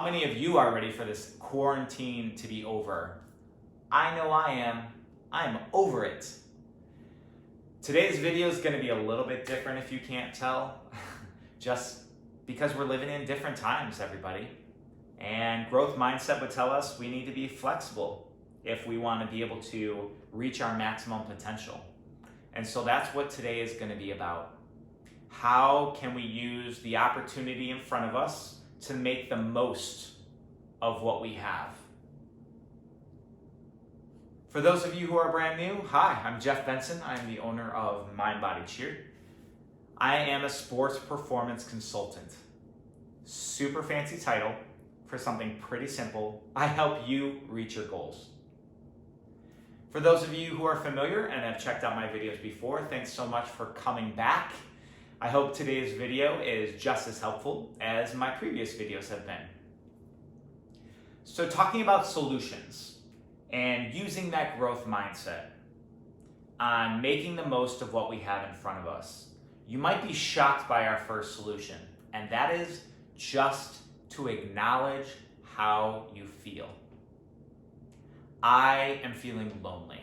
How many of you are ready for this quarantine to be over? I know I am. I'm over it. Today's video is going to be a little bit different if you can't tell, just because we're living in different times, everybody. And growth mindset would tell us we need to be flexible if we want to be able to reach our maximum potential. And so that's what today is going to be about. How can we use the opportunity in front of us to make the most of what we have? For those of you who are brand new, hi, I'm Jeff Benson. I'm the owner of Mind Body Cheer. I am a sports performance consultant. Super fancy title for something pretty simple. I help you reach your goals. For those of you who are familiar and have checked out my videos before, thanks so much for coming back. I hope today's video is just as helpful as my previous videos have been. So talking about solutions and using that growth mindset on making the most of what we have in front of us, you might be shocked by our first solution, and that is just to acknowledge how you feel. I am feeling lonely.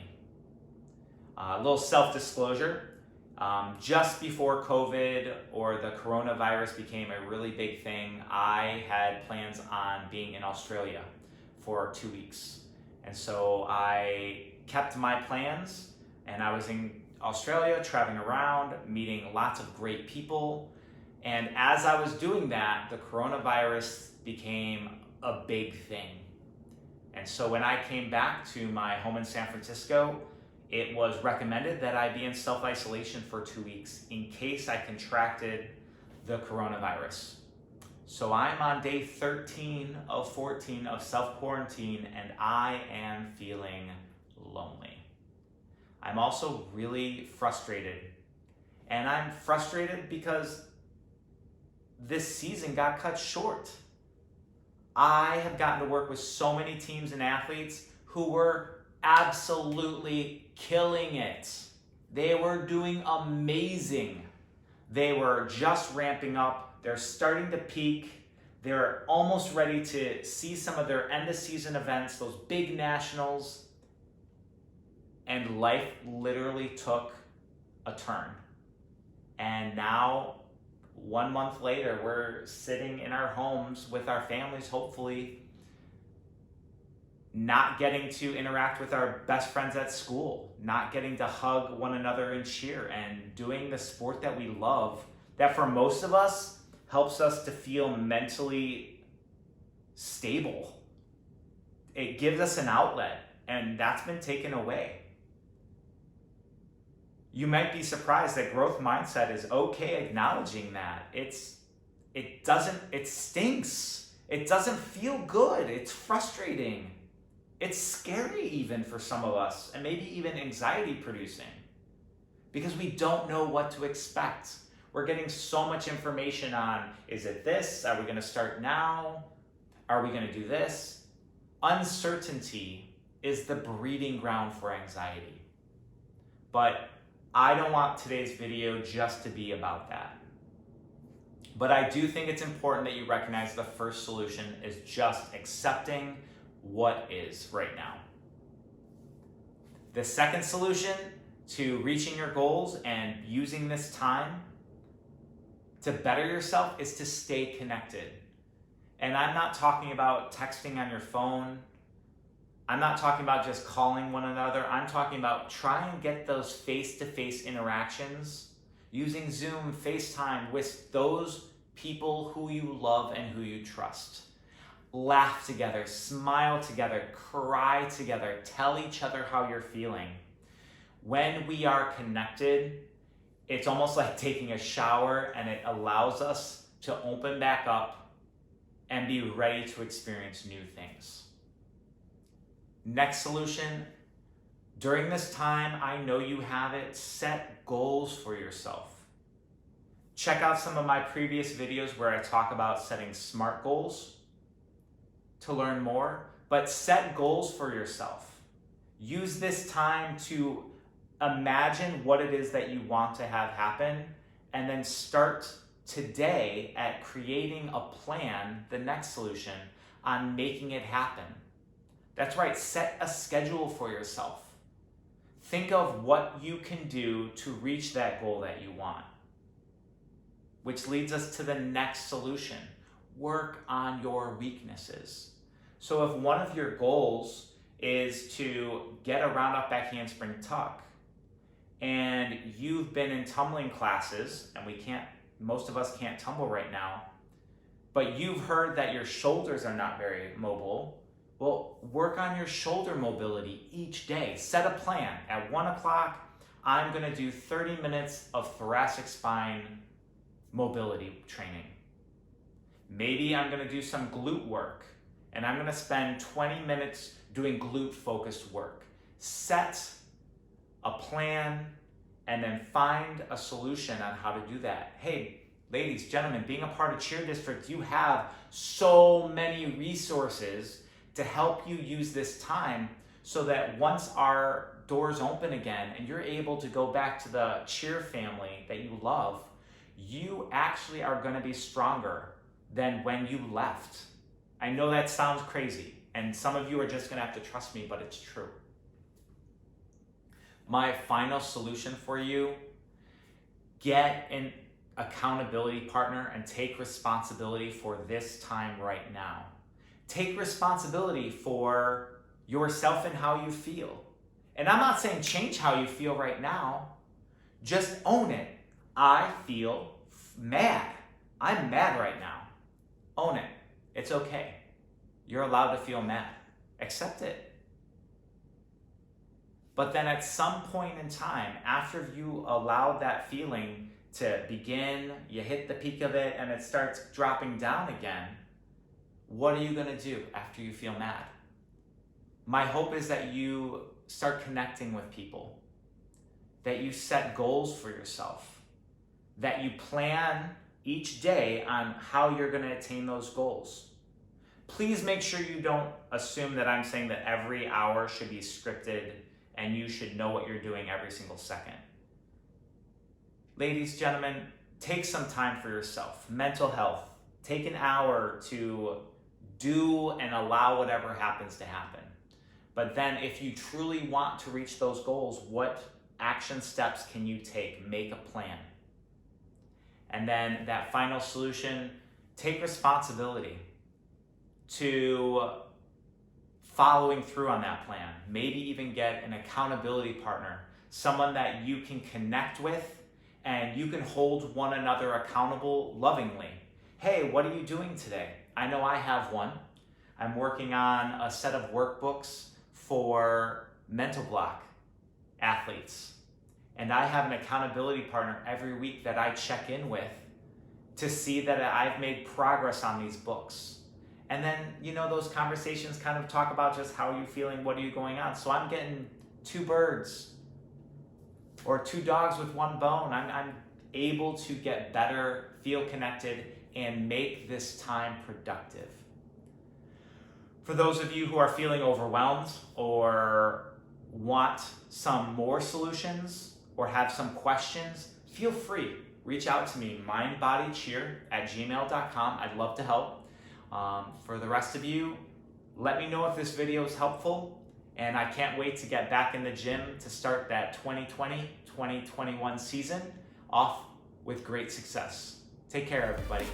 A little self-disclosure. Just before COVID or the coronavirus became a really big thing, I had plans on being in Australia for 2 weeks. And so I kept my plans, and I was in Australia traveling around, meeting lots of great people. And as I was doing that, the coronavirus became a big thing. And so when I came back to my home in San Francisco, it was recommended that I be in self-isolation for 2 weeks in case I contracted the coronavirus. So I'm on day 13 of 14 of self-quarantine, and I am feeling lonely. I'm also really frustrated. And I'm frustrated because this season got cut short. I have gotten to work with so many teams and athletes who were absolutely killing it. They were doing amazing. They were just ramping up. They're starting to peak. They're almost ready to see some of their end of season events, those big nationals. And life literally took a turn. And now, 1 month later, we're sitting in our homes with our families, hopefully, not getting to interact with our best friends at school, not getting to hug one another and cheer, and doing the sport that we love, that for most of us helps us to feel mentally stable. It gives us an outlet, and that's been taken away. You might be surprised that growth mindset is okay acknowledging that. It stinks. It doesn't feel good. It's frustrating. It's scary even for some of us, and maybe even anxiety producing, because we don't know what to expect. We're getting so much information on, is it this? Are we going to start now? Are we going to do this? Uncertainty is the breeding ground for anxiety. But I don't want today's video just to be about that. But I do think it's important that you recognize the first solution is just accepting what is right now. The second solution to reaching your goals and using this time to better yourself is to stay connected. And I'm not talking about texting on your phone. I'm not talking about just calling one another. I'm talking about trying to get those face-to-face interactions using Zoom, FaceTime with those people who you love and who you trust. Laugh together, smile together, cry together, tell each other how you're feeling. When we are connected, it's almost like taking a shower, and it allows us to open back up and be ready to experience new things. Next solution, during this time, I know you have it, set goals for yourself. Check out some of my previous videos where I talk about setting SMART goals to learn more, but set goals for yourself. Use this time to imagine what it is that you want to have happen, and then start today at creating a plan, the next solution, on making it happen. That's right, set a schedule for yourself. Think of what you can do to reach that goal that you want. Which leads us to the next solution. Work on your weaknesses. So if one of your goals is to get a round off back handspring tuck, and you've been in tumbling classes, and most of us can't tumble right now, but you've heard that your shoulders are not very mobile, well, work on your shoulder mobility each day. Set a plan. At 1 o'clock, I'm gonna do 30 minutes of thoracic spine mobility training. Maybe I'm gonna do some glute work, and I'm gonna spend 20 minutes doing glute focused work. Set a plan and then find a solution on how to do that. Hey, ladies, gentlemen, being a part of Cheer District, you have so many resources to help you use this time so that once our doors open again and you're able to go back to the cheer family that you love, you actually are going to be stronger than when you left. I know that sounds crazy, and some of you are just going to have to trust me, but it's true. My final solution for you, get an accountability partner and take responsibility for this time right now. Take responsibility for yourself and how you feel. And I'm not saying change how you feel right now. Just own it. I feel mad. I'm mad right now. Own it. It's okay. You're allowed to feel mad. Accept it. But then at some point in time, after you allow that feeling to begin, you hit the peak of it and it starts dropping down again, what are you going to do after you feel mad? My hope is that you start connecting with people, that you set goals for yourself, that you plan each day on how you're going to attain those goals. Please make sure you don't assume that I'm saying that every hour should be scripted and you should know what you're doing every single second. Ladies, gentlemen, take some time for yourself. Mental health. Take an hour to do and allow whatever happens to happen. But then if you truly want to reach those goals, what action steps can you take? Make a plan. And then that final solution, take responsibility to following through on that plan. Maybe even get an accountability partner, someone that you can connect with and you can hold one another accountable lovingly. Hey, what are you doing today? I know I have one. I'm working on a set of workbooks for mental block athletes. And I have an accountability partner every week that I check in with to see that I've made progress on these books. And then, those conversations kind of talk about just how are you feeling, what are you going on. So I'm getting 2 birds or 2 dogs with 1 bone. I'm able to get better, feel connected, and make this time productive. For those of you who are feeling overwhelmed or want some more solutions or have some questions, feel free. Reach out to me, mindbodycheer@gmail.com. I'd love to help. For the rest of you, let me know if this video is helpful, and I can't wait to get back in the gym to start that 2020-2021 season off with great success. Take care, everybody.